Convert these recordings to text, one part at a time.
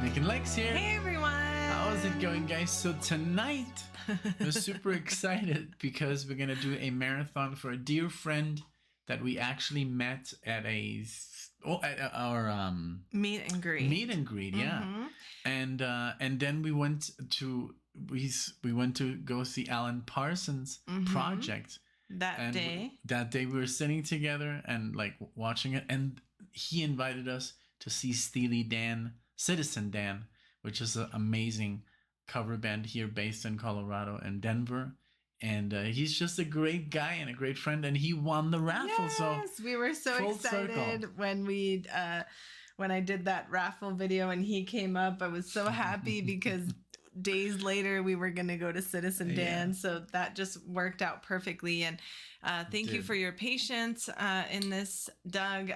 NicknLex here. Hey everyone! How's it going, guys? So tonight, I'm super excited because we're gonna do a marathon for a dear friend that we actually met at our meet and greet. Meet and greet, yeah. And then we went to go see Alan Parsons' project. That day we were sitting together and like watching it, and he invited us to see Steely Dan, Citizen Dan, which is an amazing cover band here based in Colorado and Denver. And he's just a great guy and a great friend, and he won the raffle. Yes, so we were so excited when I did that raffle video and he came up. I was so happy because days later we were going to go to Citizen Dan, so that just worked out perfectly. And thank you for your patience in this, Doug.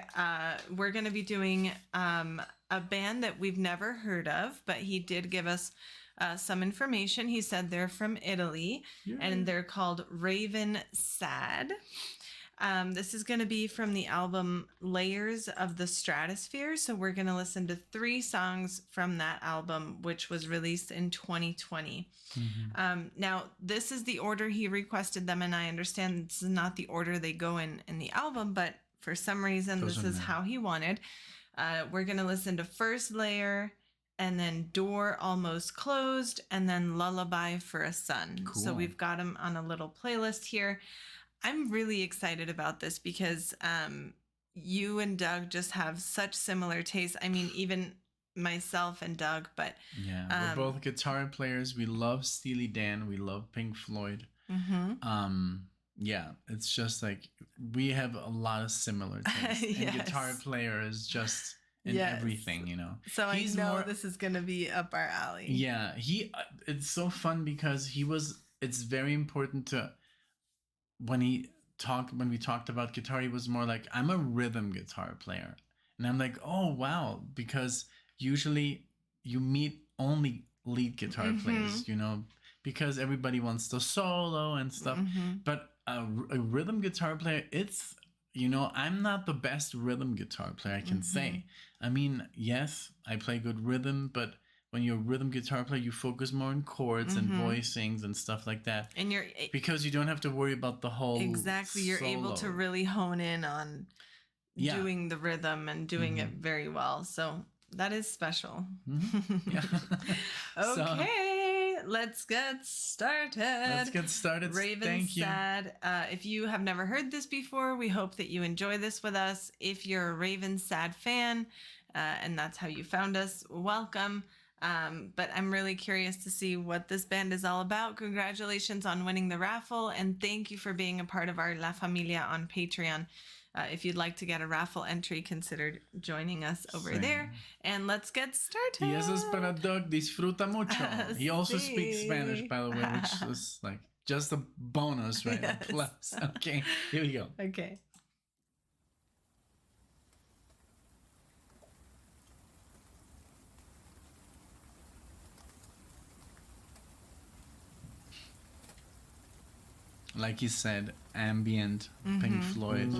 We're going to be doing a band that we've never heard of, but he did give us some information. He said they're from Italy, and they're called Raven Sad. This is going to be from the album Layers of the Stratosphere. So we're going to listen to 3 songs from that album, which was released in 2020. Now, this is the order he requested them, and I understand this is not the order they go in the album, but for some reason, this is how he wanted. We're going to listen to First Layer, and then Door Almost Closed, and then Lullaby for a Son. Cool. So we've got them on a little playlist here. I'm really excited about this because you and Doug just have such similar tastes. I mean, even myself and Doug, but... Yeah, we're both guitar players. We love Steely Dan. We love Pink Floyd. Yeah, it's just like we have a lot of similar tastes. And guitar player is just... in everything, you know. So I know this is going to be up our alley. Yeah, it's so fun because it's very important to, when we talked about guitar, he was more like, I'm a rhythm guitar player. And I'm like, oh, wow, because usually you meet only lead guitar players, you know, because everybody wants to solo and stuff. But a rhythm guitar player, it's... You know, I'm not the best rhythm guitar player, I can say. I mean, yes, I play good rhythm, but when you're a rhythm guitar player, you focus more on chords and voicings and stuff like that. And because you don't have to worry about the whole Exactly, you're able to really hone in on doing the rhythm and doing it very well. So that is special. Okay, let's get started. Raven Sad. If you have never heard this before, we hope that you enjoy this with us. If you're a Raven Sad fan, and that's how you found us, welcome. But I'm really curious to see what this band is all about. Congratulations on winning the raffle, and thank you for being a part of our La Familia on Patreon. If you'd like to get a raffle entry, consider joining us over there. And let's get started. Y eso es para Doug. Disfruta mucho. He also speaks Spanish, by the way, which is like just a bonus, right? A plus. Okay, here we go. Okay. Like you said, ambient, Pink Floyd.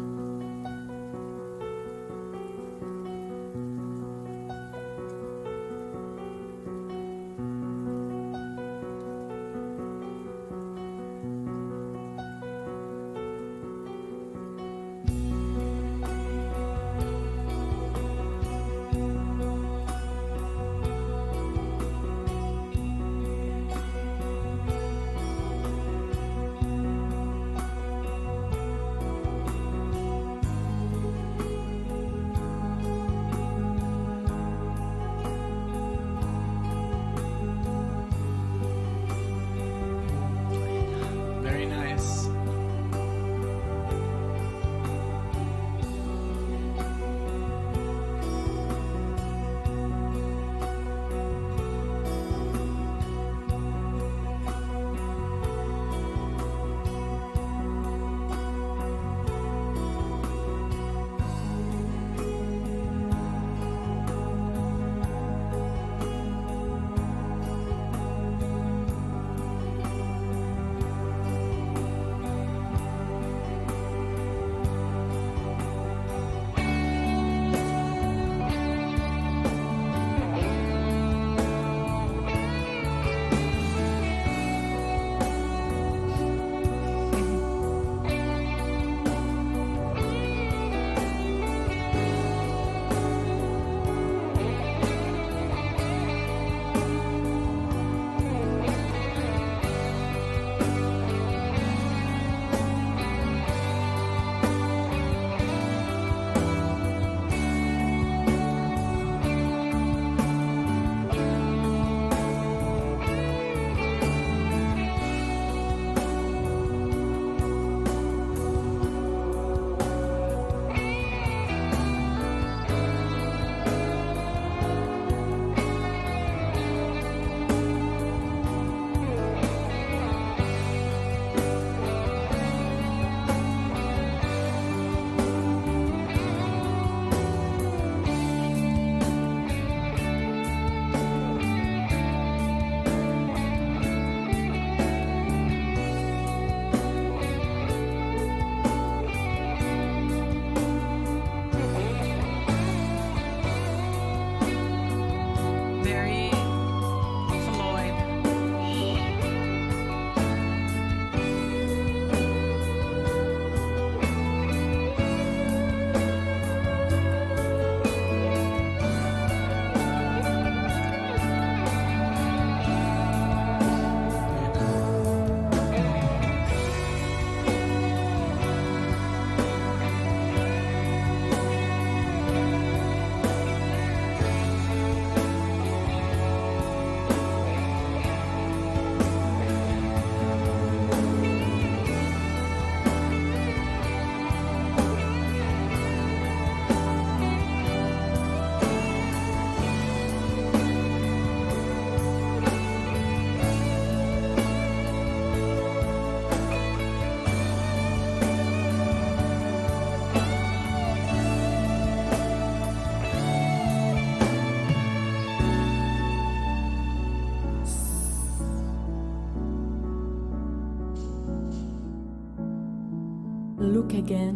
again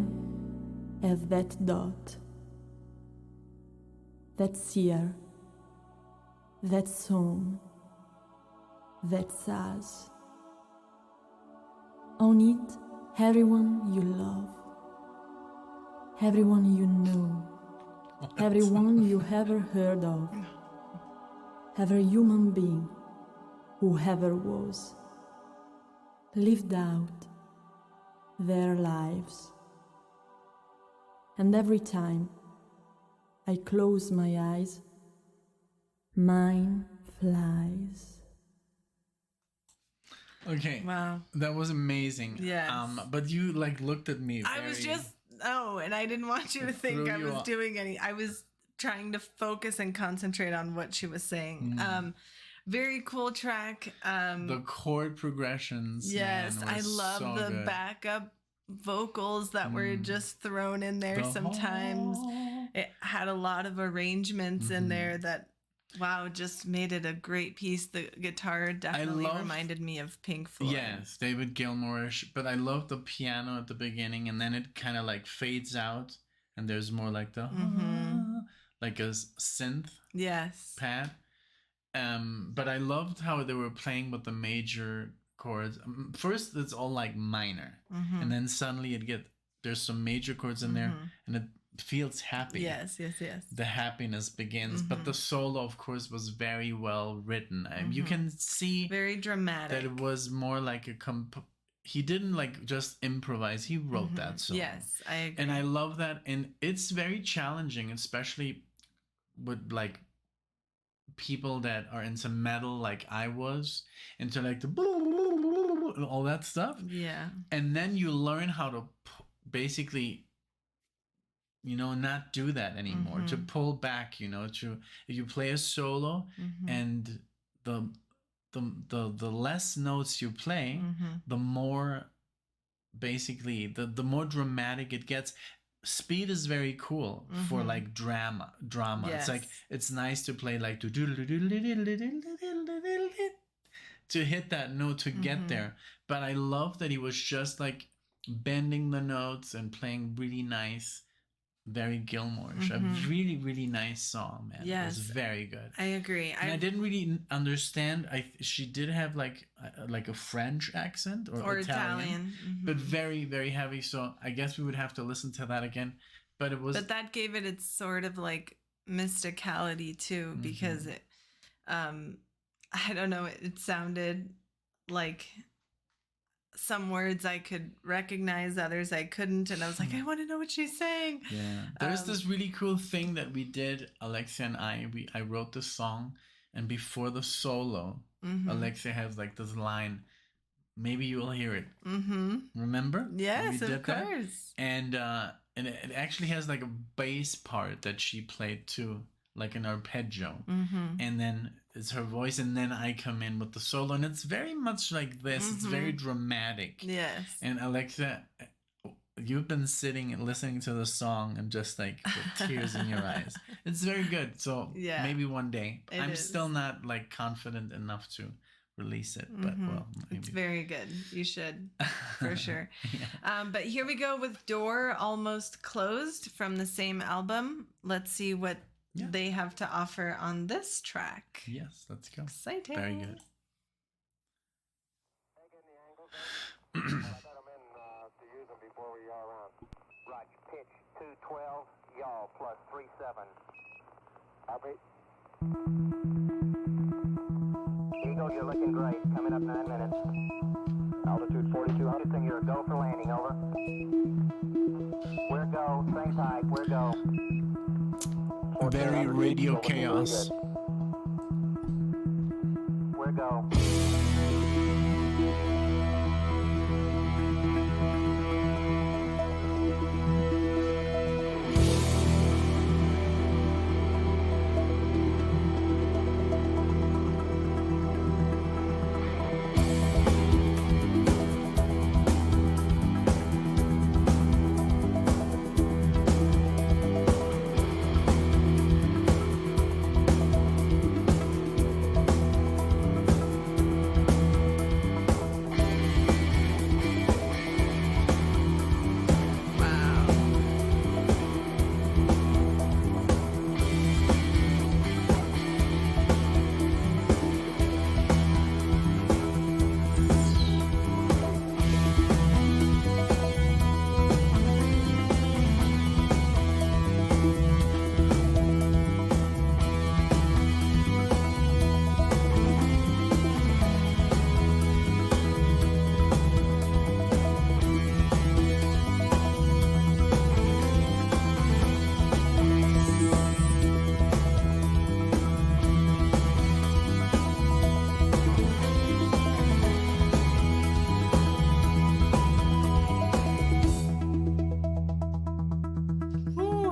as that dot, that seer, that song, that's us. On it, everyone you love, everyone you know, everyone you ever heard of, every human being who ever was, lived out their lives. And every time I close my eyes, mine flies. Okay. Wow. That was amazing. Yes. But you like looked at me. I was just and I didn't want you to think I was doing any. I was trying to focus and concentrate on what she was saying. Very cool track. The chord progressions. Yes, man, I love so the good. backup vocals that were just thrown in there sometimes. It had a lot of arrangements in there that, wow, just made it a great piece. The guitar definitely reminded me of Pink Floyd. Yes, David Gilmour-ish, but I love the piano at the beginning, and then it kind of like fades out, and there's more like the like a synth pad. But I loved how they were playing with the major chords. First, it's all like minor, and then suddenly there's some major chords in there, and it feels happy. Yes. The happiness begins, but the solo, of course, was very well written. You can see very dramatic that it was more like he didn't like just improvise. He wrote that song. Yes, I agree. And I love that, and it's very challenging, especially with like people that are into metal like I was, into like the all that stuff. Yeah. And then you learn how to basically, not do that anymore, to pull back, to if you play a solo and the less notes you play, the more basically the more dramatic it gets. Speed is very cool for like drama. Yes. It's like it's nice to play like to hit that note to get there. But I love that he was just like bending the notes and playing really nice, very Gilmour-ish. A really, really nice song, man. Yes. It was very good. I agree. And I didn't really understand. She did have like a French accent or Italian. But very, very heavy. So I guess we would have to listen to that again. But that gave it its sort of like mysticality too, because it, I don't know, it sounded like some words I could recognize, others I couldn't, and I was like, I want to know what she's saying. Yeah, there's this really cool thing that we did, Alexia and I wrote this song, and before the solo, Alexia has like this line, maybe you'll hear it. Remember? Yes, of course. And it actually has like a bass part that she played too, like an arpeggio, and then it's her voice, and then I come in with the solo, and it's very much like this. It's very dramatic. Yes. And Alexia, you've been sitting and listening to the song and just like with tears in your eyes. It's very good. So maybe one day. I'm still not like confident enough to release it, but well, maybe. It's very good. You should, for sure. But here we go with Door Almost Closed from the same album. Let's see what they have to offer on this track. Yes, let's go. Exciting. Very good. Right, pitch 212, yaw plus 37. Albert. Eagle, you're looking great. Coming up 9 minutes. Altitude 4200, thing you're a go for landing, over. We're go, same height, we're go. Very radio chaos. We're go.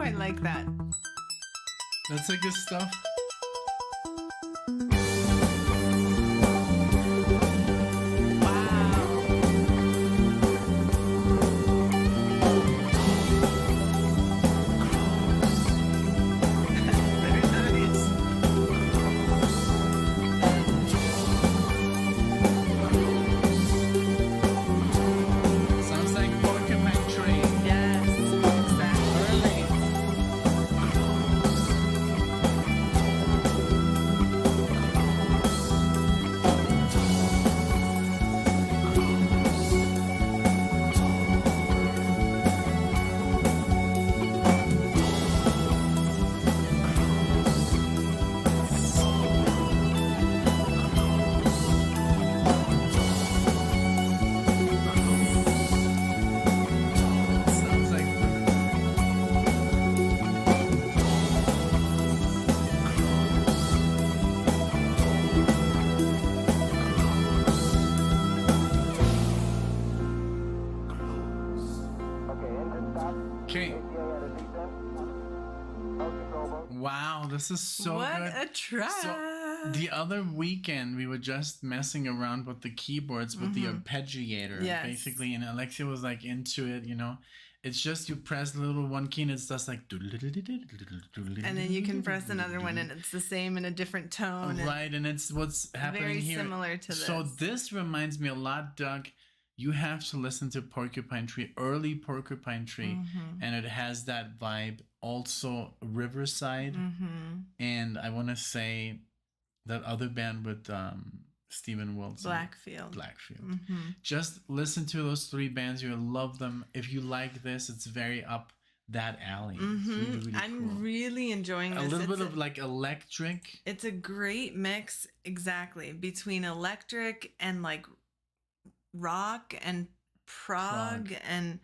I like that. That's like good stuff. Okay. Wow, this is so what good. What a track. So, the other weekend, we were just messing around with the keyboards with the arpeggiator, basically, and Alexia was like into it, you know. It's just you press the little one key and it's just like... And then you can press another one and it's the same in a different tone. Right, and it's what's happening very here. Very similar to this. So this reminds me a lot, Doug. You have to listen to Porcupine Tree, early Porcupine Tree, and it has that vibe. Also, Riverside, and I want to say that other band with Stephen Wilson, Blackfield. Just listen to those three bands; you'll love them. If you like this, it's very up that alley. It's really, really I'm cool. really enjoying this. A little bit of like electric. It's a great mix, exactly, between electric and like rock and prog and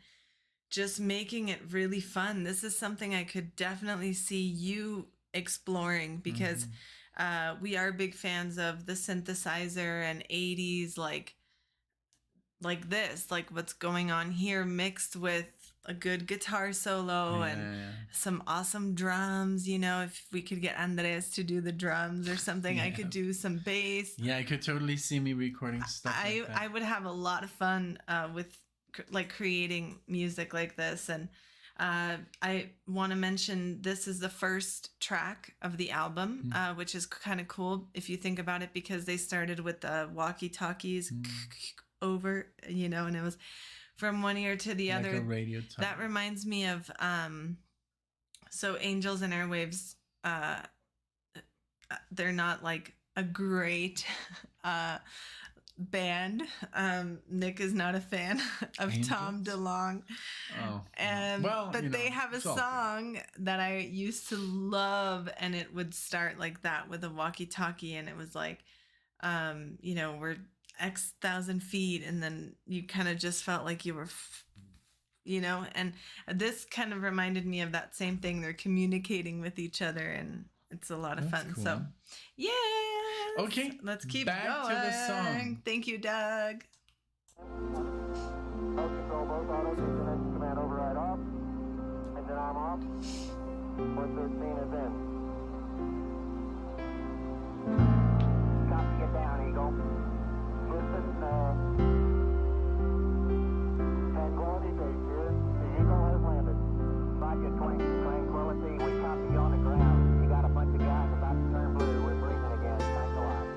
just making it really fun. This is something I could definitely see you exploring because we are big fans of the synthesizer and 80s like this, like what's going on here, mixed with a good guitar solo and some awesome drums. You know, if we could get Andres to do the drums or something, I could do some bass. Yeah, I could totally see me recording stuff like that. I would have a lot of fun with like creating music like this. And I want to mention this is the first track of the album, which is kind of cool if you think about it, because they started with the walkie-talkies over, you know, and it was from one ear to the other. Like a radio tone. That reminds me of so Angels and Airwaves, they're not like a great band. Nick is not a fan of Angels? Tom DeLonge. Oh. But they have a song that I used to love, and it would start like that with a walkie-talkie, and it was like, you know, we're X thousand feet, and then you kind of just felt like you were, you know, and this kind of reminded me of that same thing. They're communicating with each other, and it's a lot of fun. Cool. So, yeah. Okay, let's keep back going. to the song. Thank you, Doug. Control both autos, command override off, engine arm off, 113 is in. Copy, get down, Eagle. Houston, Tranquility Base here. The Eagle has landed. Roger, Tranquility, we copy you on the ground. You got a bunch of guys about to turn blue. We're breathing again. Thanks a lot.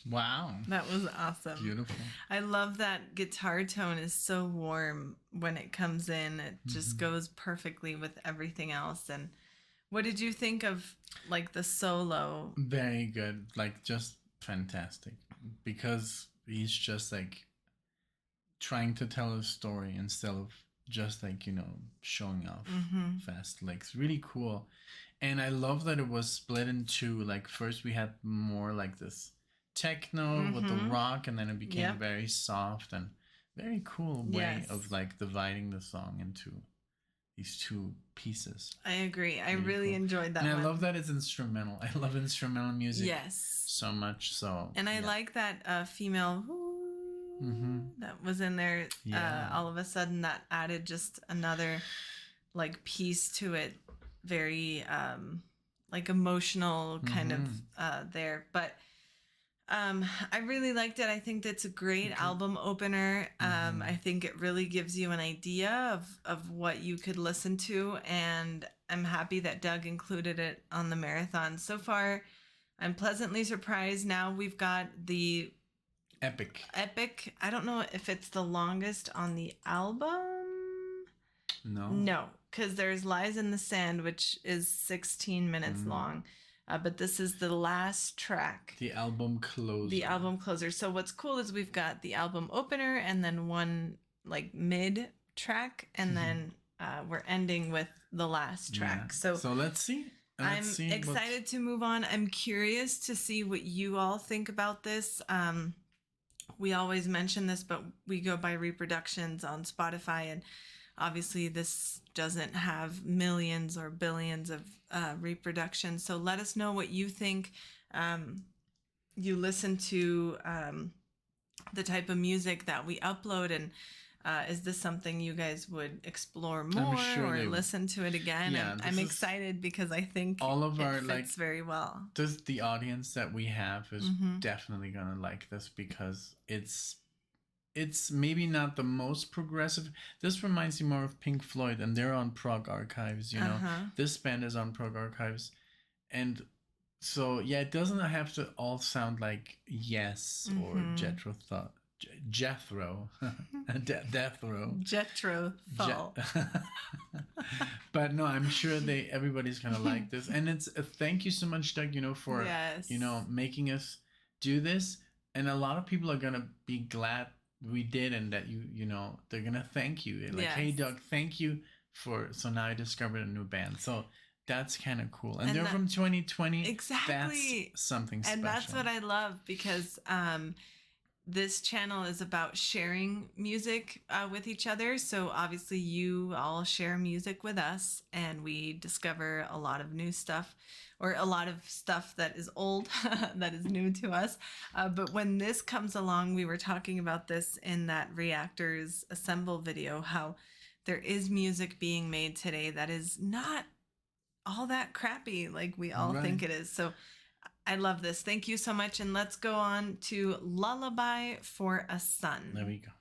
Wow. That was awesome. Beautiful. I love that guitar tone is so warm when it comes in. It just goes perfectly with everything else. And what did you think of like the solo? Very good. Like just fantastic. Because he's just like trying to tell a story instead of just like, showing off fast. Like it's really cool. And I love that it was split into like first we had more like this techno with the rock, and then it became very soft and very cool way of like dividing the song into these two pieces. I agree. I really enjoyed that. And one. I love that it's instrumental. I love instrumental music so much. So and I like that female that was in there. All of a sudden that added just another like piece to it. Very like emotional kind of there. But I really liked it. I think that's a great album opener. I think it really gives you an idea of what you could listen to, and I'm happy that Doug included it on the marathon. So far, I'm pleasantly surprised. Now we've got the Epic. I don't know if it's the longest on the album. No, because there's Lies in the Sand, which is 16 minutes long. But this is the last track. The album closer. So what's cool is we've got the album opener and then one like mid track, and then we're ending with the last track. So let's see. I'm excited to move on. I'm curious to see what you all think about this. We always mention this, but we go by reproductions on Spotify, and obviously this doesn't have millions or billions of reproductions. So let us know what you think. You listen to the type of music that we upload, and is this something you guys would explore more or listen to it again? Yeah, I'm excited because I think all of our fits very well. The audience that we have is definitely gonna like this because it's maybe not the most progressive. This reminds me more of Pink Floyd, and they're on Prog Archives, This band is on Prog Archives. And so, it doesn't have to all sound like Yes or Jethro Tull. Jethro. Jethro Tull. But no, I'm sure everybody's going to like this. And it's thank you so much, Doug, for, making us do this. And a lot of people are going to be glad we did, and that they're gonna thank you, like, hey Doug, thank you so now I discovered a new band. So that's kind of cool, and they're from 2020. Exactly, that's something special. And that's what I love, because this channel is about sharing music with each other. So obviously you all share music with us, and we discover a lot of new stuff, or a lot of stuff that is old that is new to us. But when this comes along, we were talking about this in that Reactors Assemble video, how there is music being made today that is not all that crappy like we all think it is. So I love this. Thank you so much. And let's go on to Lullaby for a Son. There we go.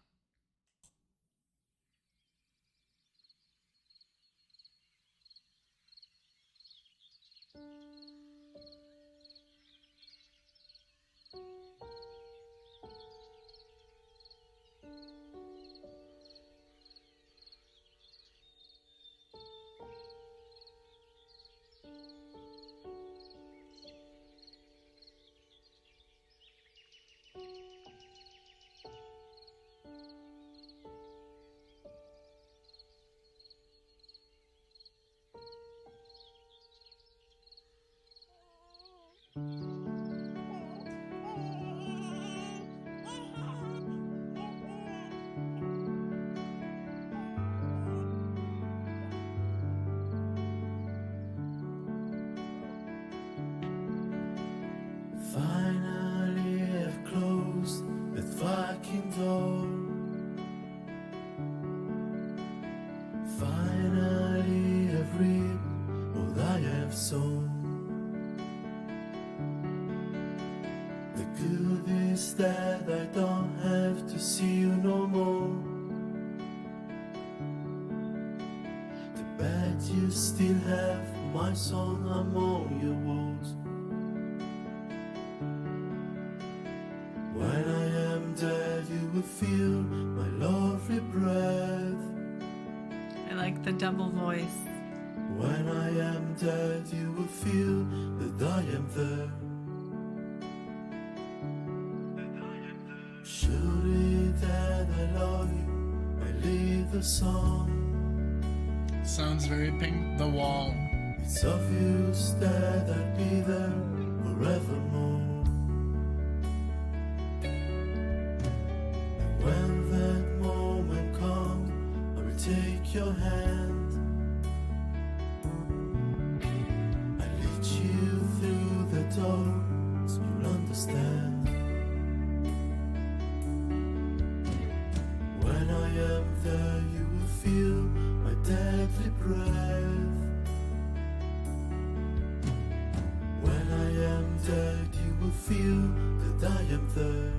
Finally I've closed that fucking door. Finally I've reaped all I have sown. The good is that I don't have to see you no more. The bad, you still have my song among your walls. like the double voice. When I am dead, you will feel that I am there. Surely that I love you, I lead the song. Sounds very Pink. The Wall. It's obvious that I'll be there forevermore. And when that moment comes, I will take your hand. I lead you through the door, so you'll understand. When I am there, you will feel my deadly breath. When I am dead, you will feel that I am there.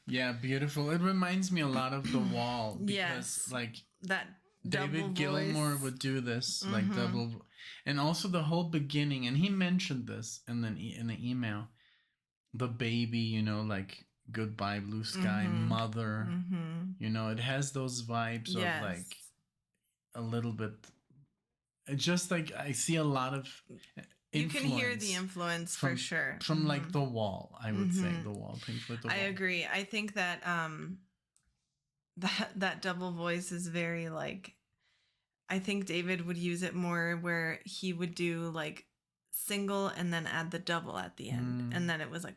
Yeah, beautiful. It reminds me a lot of The Wall because Yes. like That double David voice. Gilmour would do this, like double, and also the whole beginning. And he mentioned this in the email. The baby, you know, like Goodbye Blue Sky, Mother. You know, it has those vibes Yes. of like a little bit. It's just like I see a lot of. You can hear the influence influence from, for sure. from like The Wall. I would say The Wall. Pink Floyd, The Wall. I agree. I think that that double voice is very like, I think David would use it more where he would do like single and then add the double at the end, and then it was like,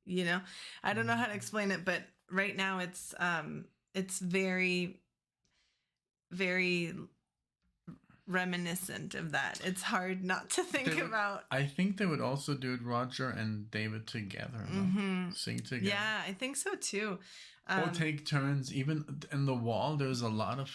you know, I don't know how to explain it, but right now it's very, very reminiscent of that. It's hard not to think about. I think they would also do it, Roger and David together, no? Sing together. Yeah, I think so too. Or take turns. Even in The Wall, there's a lot of.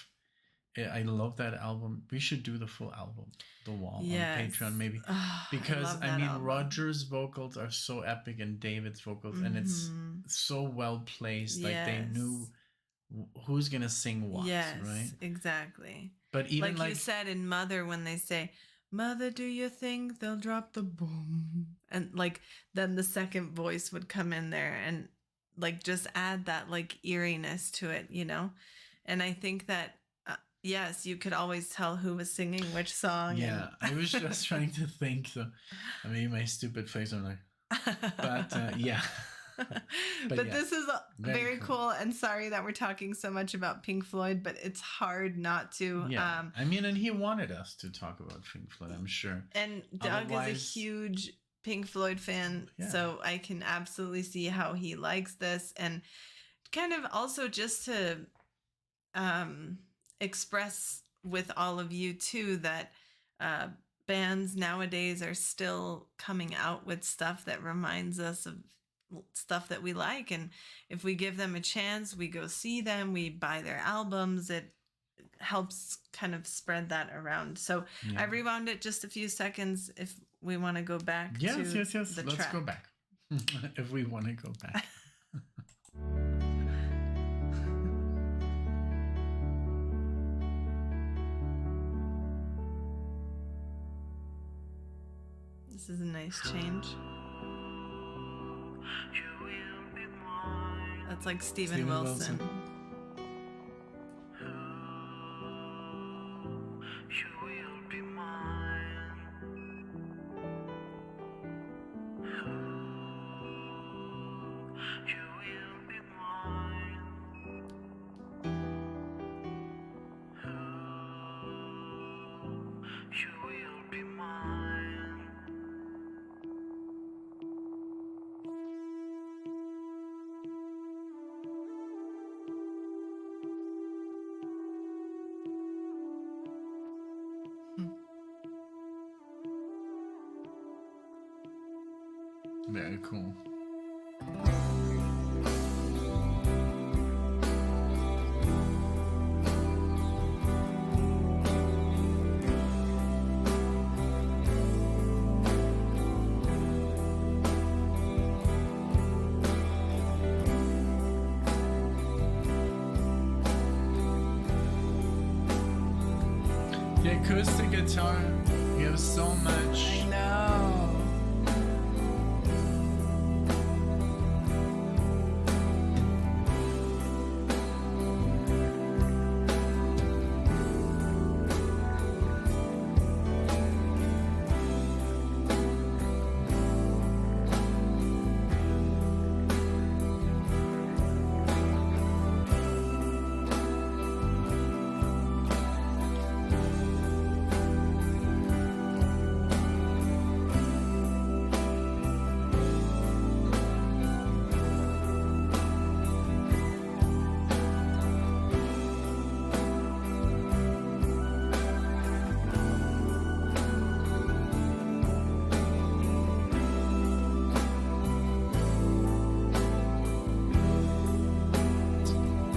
I love that album. We should do the full album, The Wall, Yes. on Patreon, maybe. Oh, Because love I that mean, album. Roger's vocals are so epic, and David's vocals, and it's so well placed. Like they Yes. knew who's gonna sing what, Yes, right? exactly. But even Like you said in Mother, when they say, "Mother, do you think they'll drop the boom?" And like then the second voice would come in there and like just add that like eeriness to it, you know? And I think that yes, you could always tell who was singing which song. yeah, I was just trying to think. So I made my stupid face. I'm like, but yeah. But yeah, this is very very cool. cool. And sorry that we're talking so much about Pink Floyd, but it's hard not to. Yeah, I mean, and he wanted us to talk about Pink Floyd, I'm sure. And Doug is a Otherwise- huge Pink Floyd fan, Yeah. so I can absolutely see how he likes this, and kind of also just to express with all of you too that bands nowadays are still coming out with stuff that reminds us of stuff that we like, and if we give them a chance, we go see them, we buy their albums, it helps kind of spread that around. So Yeah. I rewound it just a few seconds if we want to go back Yes, to yes. the Let's track. go back. If we want to go back. This is a nice change. That's like Steven Steven Wilson. Wilson. Very cool. The acoustic guitar gives so much. I know.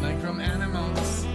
Like from Animals.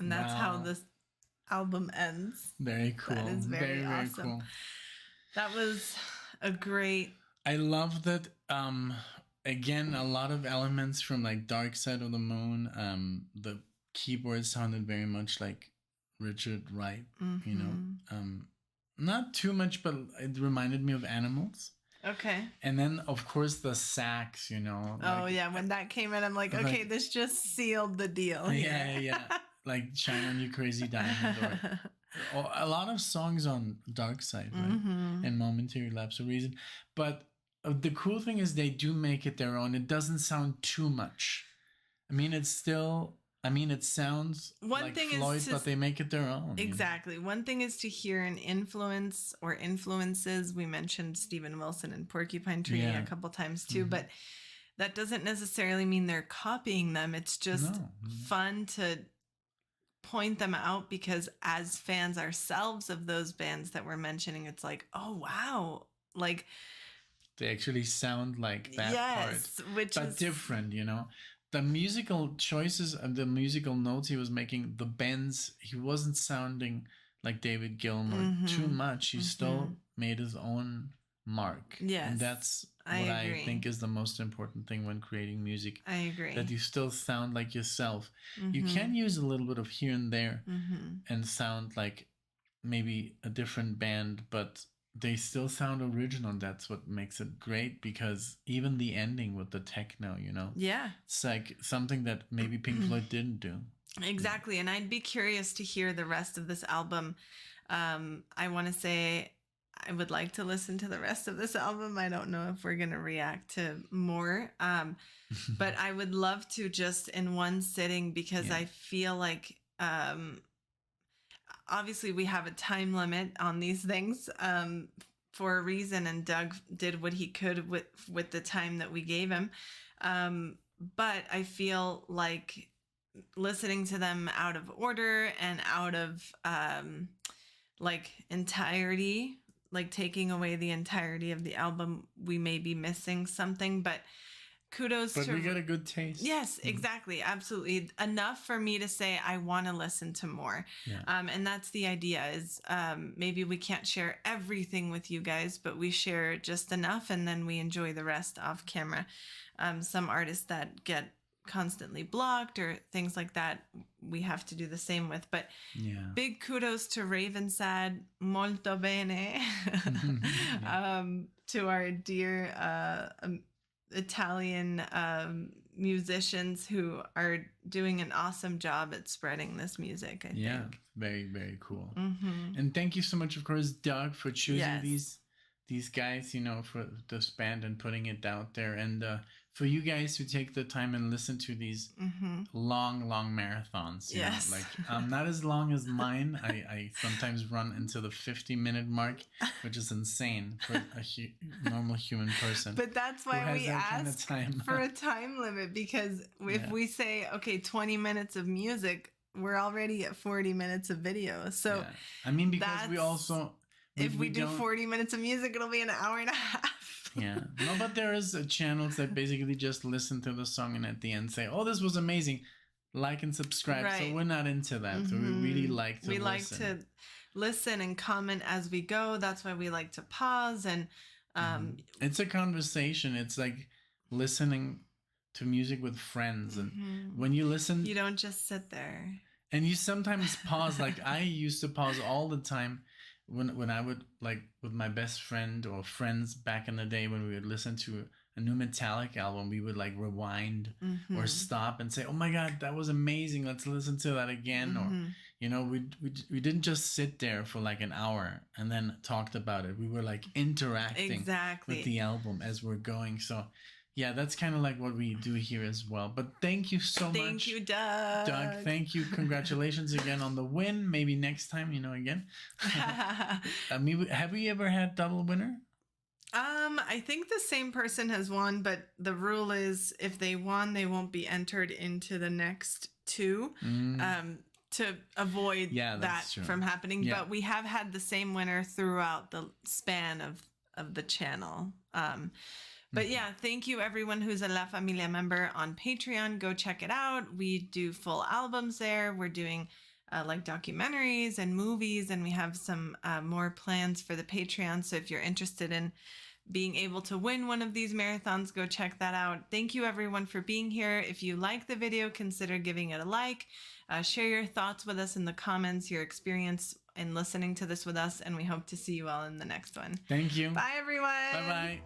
And that's how this album ends. Very cool. That is very awesome. Cool. That was a great... I love that again, a lot of elements from like Dark Side of the Moon. The keyboard sounded very much like Richard Wright, you know. Not too much, but it reminded me of Animals. Okay. And then, of course, the sax, you know. Oh, yeah. When that came in, I'm like, okay, this just sealed the deal. Yeah. Like Shine On You Crazy Diamond, or a lot of songs on Dark Side, right? And Momentary Lapse of Reason. But the cool thing is they do make it their own. It doesn't sound too much. I mean, it sounds like Floyd, but they make it their own. Exactly. You know? One thing is to hear an influence or influences. We mentioned Steven Wilson and Porcupine Tree a couple times too, but that doesn't necessarily mean they're copying them. It's just fun to point them out, because as fans ourselves of those bands that we're mentioning, it's like, oh wow, like they actually sound like that part, but different, you know. The musical choices and the musical notes he was making, the bends, he wasn't sounding like David Gilmour too much. He still made his own mark. Yes, and that's what I think is the most important thing when creating music. I agree. That you still sound like yourself. You can use a little bit of here and there and sound like maybe a different band, but they still sound original. That's what makes it great, because even the ending with the techno, you know? Yeah. It's like something that maybe Pink Floyd didn't do. Exactly. And I'd be curious to hear the rest of this album. I want to say I would like to listen to the rest of this album. I don't know if we're going to react to more. But I would love to just in one sitting, because I feel like obviously we have a time limit on these things for a reason, and Doug did what he could with the time that we gave him. But I feel like listening to them out of order and out of like entirety, like taking away the entirety of the album, we may be missing something, but kudos to... But we got a good taste. Yes, exactly. Absolutely. Enough for me to say I want to listen to more. Yeah. And that's the idea, is maybe we can't share everything with you guys, but we share just enough, and then we enjoy the rest off camera. Some artists that get constantly blocked or things like that, we have to do the same with. But big kudos to Ravensad, molto bene, to our dear Italian musicians who are doing an awesome job at spreading this music, I think. Very, very cool. And thank you so much, of course, Doug, for choosing these guys, you know, for this band and putting it out there. And for you guys who take the time and listen to these long marathons, you know, like not as long as mine. I sometimes run into the 50-minute mark, which is insane for a normal human person. But that's why we ask for a time limit, because if we say, okay, 20 minutes of music, we're already at 40 minutes of video. So I mean, because we also... If we do 40 minutes of music, it'll be an hour and a half. No, but there is channels that basically just listen to the song and at the end say, oh, this was amazing, like and subscribe. So we're not into that. So we really like to listen. We like to listen and comment as we go. That's why we like to pause. And it's a conversation. It's like listening to music with friends. And when you listen... You don't just sit there. And you sometimes pause. Like I used to pause all the time. When I would, like, with my best friend or friends back in the day, when we would listen to a new Metallica album, we would like rewind or stop and say, oh my God, that was amazing, let's listen to that again. Or, you know, we didn't just sit there for like an hour and then talked about it. We were like interacting with the album as we're going. So yeah, that's kind of like what we do here as well. But thank you so much. Thank you, Doug. Doug, thank you. Congratulations again on the win. Maybe next time, you know, again. Have we ever had double winner? I think the same person has won, but the rule is if they won, they won't be entered into the next two. To avoid that from happening. But we have had the same winner throughout the span of the channel. But yeah, thank you everyone who's a La Familia member on Patreon. Go check it out. We do full albums there. We're doing like documentaries and movies, and we have some more plans for the Patreon. So if you're interested in being able to win one of these marathons, go check that out. Thank you everyone for being here. If you like the video, consider giving it a like. Share your thoughts with us in the comments, your experience in listening to this with us, and we hope to see you all in the next one. Thank you. Bye everyone. Bye-bye.